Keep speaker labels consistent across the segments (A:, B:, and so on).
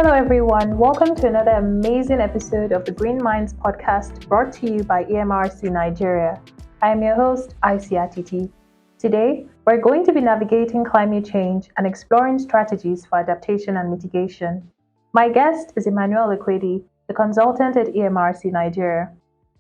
A: Hello, everyone. Welcome to another amazing episode of the Green Minds podcast brought to you by EMRC Nigeria. I am your host, Aisi Atiti. Today, we're going to be navigating climate change and exploring strategies for adaptation and mitigation. My guest is Immanuelle Okwedy, the consultant at EMRC Nigeria.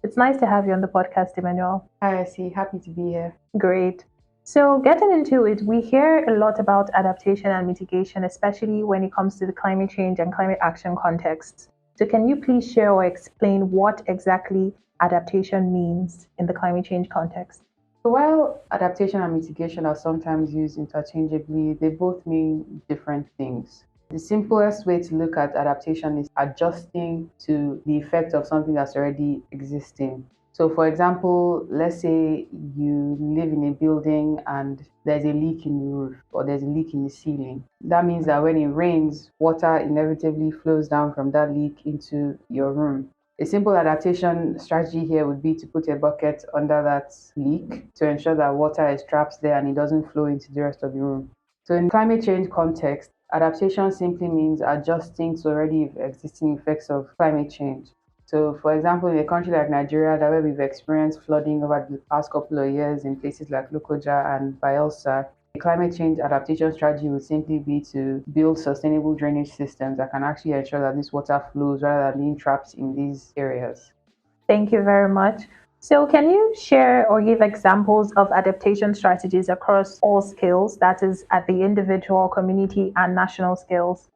A: It's nice to have you on the podcast, Immanuelle.
B: Hi, Aisi. Happy to be here.
A: Great. So getting into it, we hear a lot about adaptation and mitigation, especially when it comes to the climate change and climate action contexts. So can you please share or explain what exactly adaptation means in the climate change context?
B: So while adaptation and mitigation are sometimes used interchangeably, they both mean different things. The simplest way to look at adaptation is adjusting to the effect of something that's already existing. So for example, let's say you live in a building and there's a leak in the roof or there's a leak in the ceiling. That means that when it rains, water inevitably flows down from that leak into your room. A simple adaptation strategy here would be to put a bucket under that leak to ensure that water is trapped there and it doesn't flow into the rest of the room. So in climate change context, adaptation simply means adjusting to already existing effects of climate change. So, for example, in a country like Nigeria, where we've experienced flooding over the past couple of years in places like Lokoja and Bayelsa, the climate change adaptation strategy would simply be to build sustainable drainage systems that can actually ensure that this water flows rather than being trapped in these areas.
A: Thank you very much. So can you share or give examples of adaptation strategies across all scales, that is, at the individual, community, and national scales?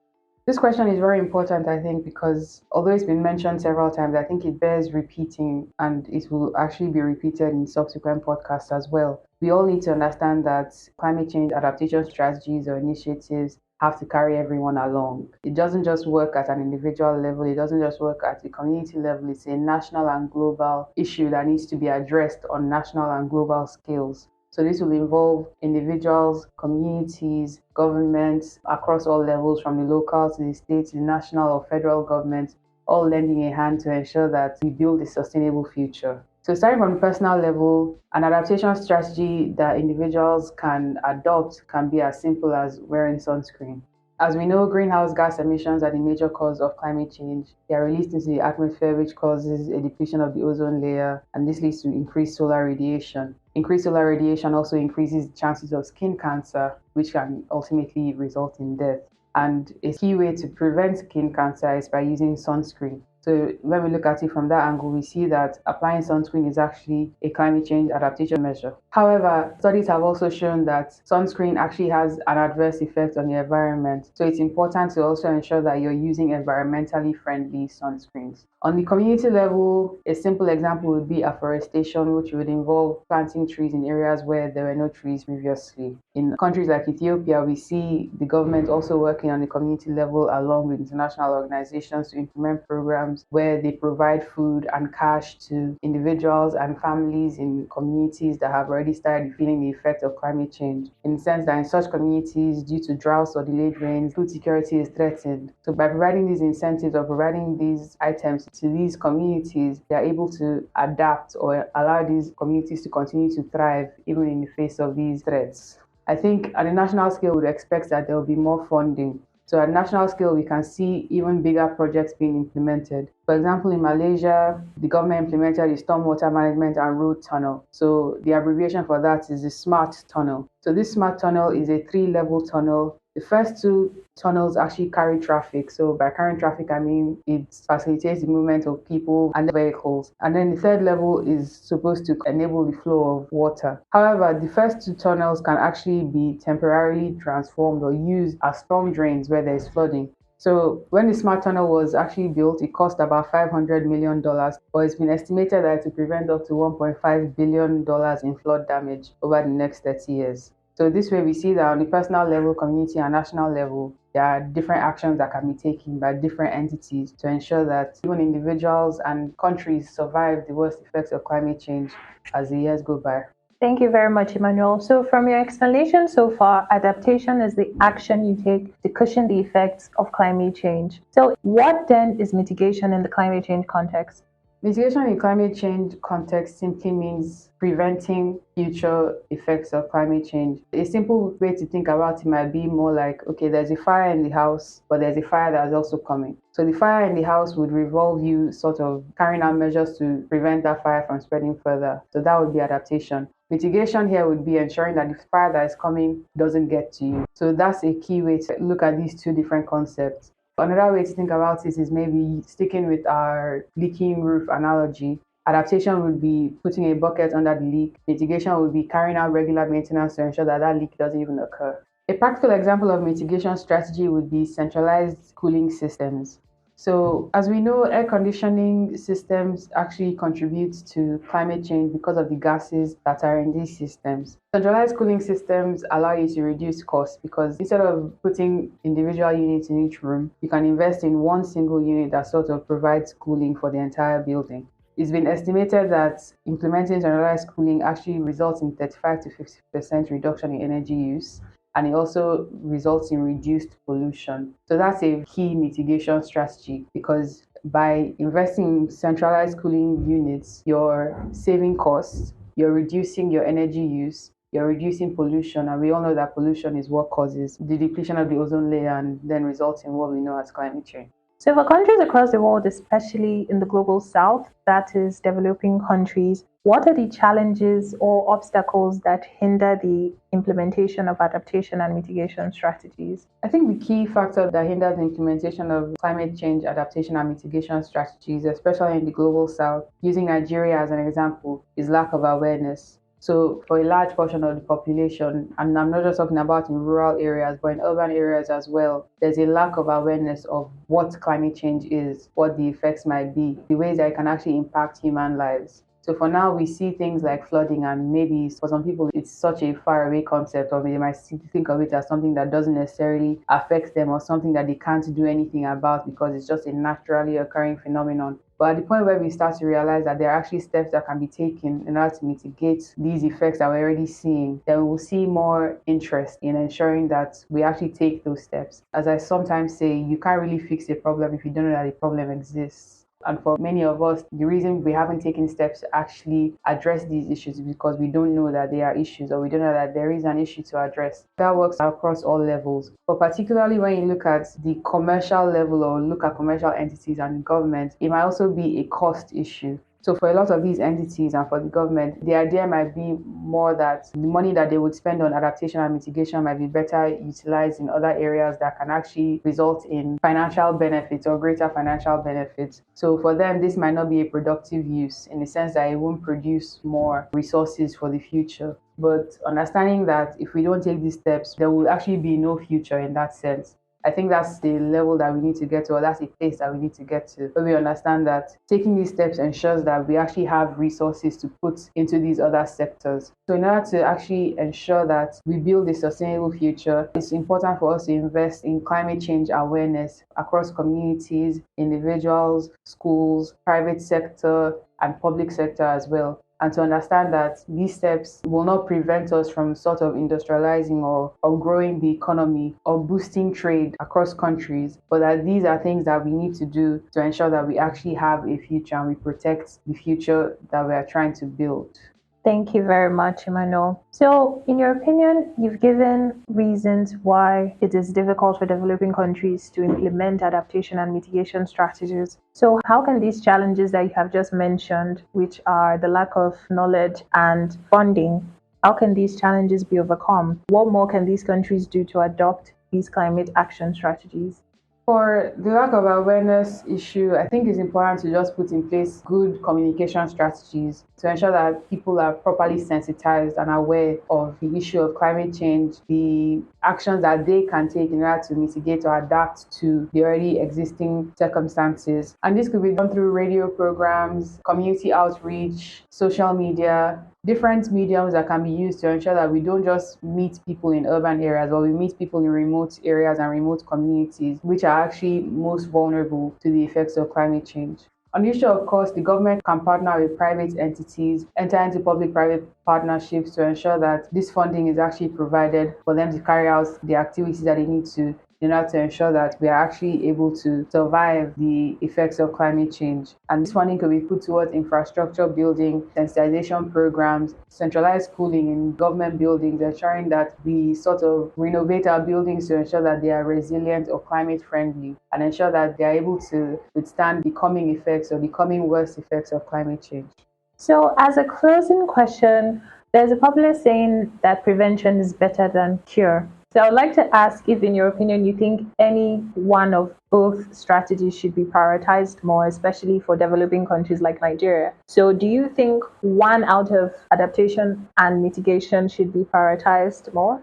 B: This question is very important, I think, because although it's been mentioned several times, I think it bears repeating and it will actually be repeated in subsequent podcasts as well. We all need to understand that climate change adaptation strategies or initiatives have to carry everyone along. It doesn't just work at an individual level, it doesn't just work at the community level. It's a national and global issue that needs to be addressed on national and global scales. So this will involve individuals, communities, governments across all levels, from the local to the state, to the national or federal government, all lending a hand to ensure that we build a sustainable future. So starting from the personal level, an adaptation strategy that individuals can adopt can be as simple as wearing sunscreen. As we know, greenhouse gas emissions are the major cause of climate change. They are released into the atmosphere, which causes a depletion of the ozone layer, and this leads to increased solar radiation. Increased solar radiation also increases the chances of skin cancer, which can ultimately result in death. And a key way to prevent skin cancer is by using sunscreen. So when we look at it from that angle, we see that applying sunscreen is actually a climate change adaptation measure. However, studies have also shown that sunscreen actually has an adverse effect on the environment. So it's important to also ensure that you're using environmentally friendly sunscreens. On the community level, a simple example would be afforestation, which would involve planting trees in areas where there were no trees previously. In countries like Ethiopia, we see the government also working on the community level along with international organizations to implement programs where they provide food and cash to individuals and families in communities that have already started feeling the effect of climate change. In the sense that in such communities, due to droughts or delayed rains, food security is threatened. So by providing these incentives or providing these items to these communities, they are able to adapt or allow these communities to continue to thrive even in the face of these threats. I think at a national scale, we would expect that there will be more funding. So at national scale, we can see even bigger projects being implemented. For example, in Malaysia, the government implemented the stormwater management and road tunnel. So the abbreviation for that is the SMART tunnel. So this SMART tunnel is a 3-level tunnel. The first 2 tunnels actually carry traffic. So by carrying traffic, I mean it facilitates the movement of people and vehicles. And then the 3rd level is supposed to enable the flow of water. However, the first 2 tunnels can actually be temporarily transformed or used as storm drains where there is flooding. So when the SMART tunnel was actually built, it cost about $500 million, but it's been estimated that it will prevent up to $1.5 billion in flood damage over the next 30 years. So this way we see that on the personal level, community and national level, there are different actions that can be taken by different entities to ensure that even individuals and countries survive the worst effects of climate change as the years go by.
A: Thank you very much, Immanuelle. So from your explanation so far, adaptation is the action you take to cushion the effects of climate change. So what then is mitigation in the climate change context?
B: Mitigation in climate change context simply means preventing future effects of climate change. A simple way to think about it might be more like, okay, there's a fire in the house, but there's a fire that's also coming. So the fire in the house would revolve you sort of carrying out measures to prevent that fire from spreading further. So that would be adaptation. Mitigation here would be ensuring that the fire that is coming doesn't get to you. So that's a key way to look at these two different concepts. Another way to think about it is maybe sticking with our leaking roof analogy. Adaptation would be putting a bucket under the leak. Mitigation would be carrying out regular maintenance to ensure that that leak doesn't even occur. A practical example of mitigation strategy would be centralized cooling systems. So, as we know, air conditioning systems actually contribute to climate change because of the gases that are in these systems. Centralized cooling systems allow you to reduce costs because instead of putting individual units in each room, you can invest in one single unit that sort of provides cooling for the entire building. It's been estimated that implementing centralized cooling actually results in 35 to 50% reduction in energy use, and it also results in reduced pollution. So that's a key mitigation strategy because by investing in centralized cooling units, you're saving costs, you're reducing your energy use, you're reducing pollution, and we all know that pollution is what causes the depletion of the ozone layer and then results in what we know as climate change.
A: So, for countries across the world, especially in the global south, that is, developing countries, what are the challenges or obstacles that hinder the implementation of adaptation and mitigation strategies?
B: I think the key factor that hinders the implementation of climate change adaptation and mitigation strategies, especially in the global south, using Nigeria as an example, is lack of awareness. So, for a large portion of the population, and I'm not just talking about in rural areas, but in urban areas as well, there's a lack of awareness of what climate change is, what the effects might be, the ways that it can actually impact human lives. So for now, we see things like flooding, and maybe for some people, it's such a faraway concept, or they might think of it as something that doesn't necessarily affect them or something that they can't do anything about because it's just a naturally occurring phenomenon. But at the point where we start to realize that there are actually steps that can be taken in order to mitigate these effects that we're already seeing, then we will see more interest in ensuring that we actually take those steps. As I sometimes say, you can't really fix a problem if you don't know that the problem exists. And for many of us, the reason we haven't taken steps to actually address these issues is because we don't know that they are issues, or we don't know that there is an issue to address. That works across all levels. But particularly when you look at the commercial level or look at commercial entities and government, it might also be a cost issue. So for a lot of these entities and for the government, the idea might be more that the money that they would spend on adaptation and mitigation might be better utilized in other areas that can actually result in financial benefits or greater financial benefits. So for them, this might not be a productive use in the sense that it won't produce more resources for the future. But understanding that if we don't take these steps, there will actually be no future in that sense. I think that's the level that we need to get to, or that's the place that we need to get to, where we understand that taking these steps ensures that we actually have resources to put into these other sectors. So in order to actually ensure that we build a sustainable future, it's important for us to invest in climate change awareness across communities, individuals, schools, private sector, and public sector as well. And to understand that these steps will not prevent us from sort of industrializing or growing the economy or boosting trade across countries, but that these are things that we need to do to ensure that we actually have a future and we protect the future that we are trying to build.
A: Thank you very much, Immanuelle. So, in your opinion, you've given reasons why it is difficult for developing countries to implement adaptation and mitigation strategies. So, how can these challenges that you have just mentioned, which are the lack of knowledge and funding, how can these challenges be overcome? What more can these countries do to adopt these climate action strategies?
B: For the lack of awareness issue, I think it's important to just put in place good communication strategies to ensure that people are properly sensitized and aware of the issue of climate change, the actions that they can take in order to mitigate or adapt to the already existing circumstances. And this could be done through radio programs, community outreach, social media, different mediums that can be used to ensure that we don't just meet people in urban areas, but we meet people in remote areas and remote communities, which are actually most vulnerable to the effects of climate change. On the issue of cost, the government can partner with private entities, enter into public-private partnerships to ensure that this funding is actually provided for them to carry out the activities that they need to in order to ensure that we are actually able to survive the effects of climate change. And this funding could be put towards infrastructure building, sensitization programs, centralized cooling in government buildings, ensuring that we sort of renovate our buildings to ensure that they are resilient or climate friendly, and ensure that they are able to withstand the coming effects or the coming worst effects of climate change.
A: So, as a closing question, there's a popular saying that prevention is better than cure. So, I would like to ask if, in your opinion, you think any one of both strategies should be prioritized more, especially for developing countries like Nigeria. So, do you think one out of adaptation and mitigation should be prioritized more?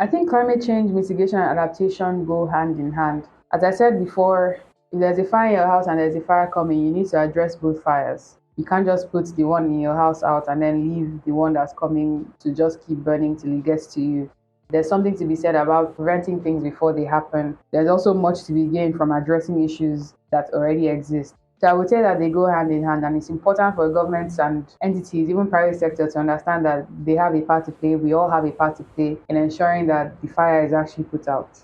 B: I think climate change mitigation and adaptation go hand in hand. As I said before, if there's a fire in your house and there's a fire coming, you need to address both fires. You can't just put the one in your house out and then leave the one that's coming to just keep burning till it gets to you. There's something to be said about preventing things before they happen. There's also much to be gained from addressing issues that already exist. So I would say that they go hand in hand, and it's important for governments and entities, even private sector, to understand that they have a part to play. We all have a part to play in ensuring that the fire is actually put out.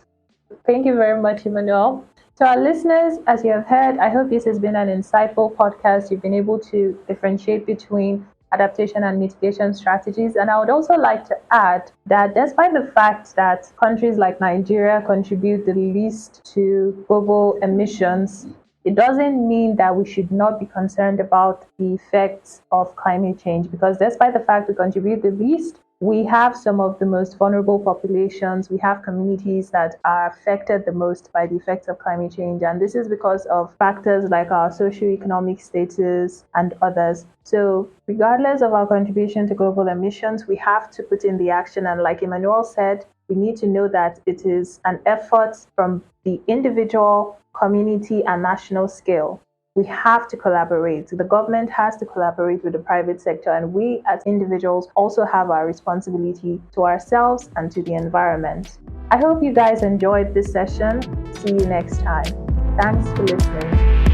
A: Thank you very much, Immanuelle. To our listeners, as you have heard, I hope this has been an insightful podcast. You've been able to differentiate between adaptation and mitigation strategies. And I would also like to add that despite the fact that countries like Nigeria contribute the least to global emissions, it doesn't mean that we should not be concerned about the effects of climate change, because despite the fact we contribute the least, we have some of the most vulnerable populations. We have communities that are affected the most by the effects of climate change. And this is because of factors like our socioeconomic status and others. So regardless of our contribution to global emissions, we have to put in the action. And like Immanuelle said, we need to know that it is an effort from the individual, community, and national scale. We have to collaborate. The government has to collaborate with the private sector, and we as individuals also have our responsibility to ourselves and to the environment. I hope you guys enjoyed this session. See you next time. Thanks for listening.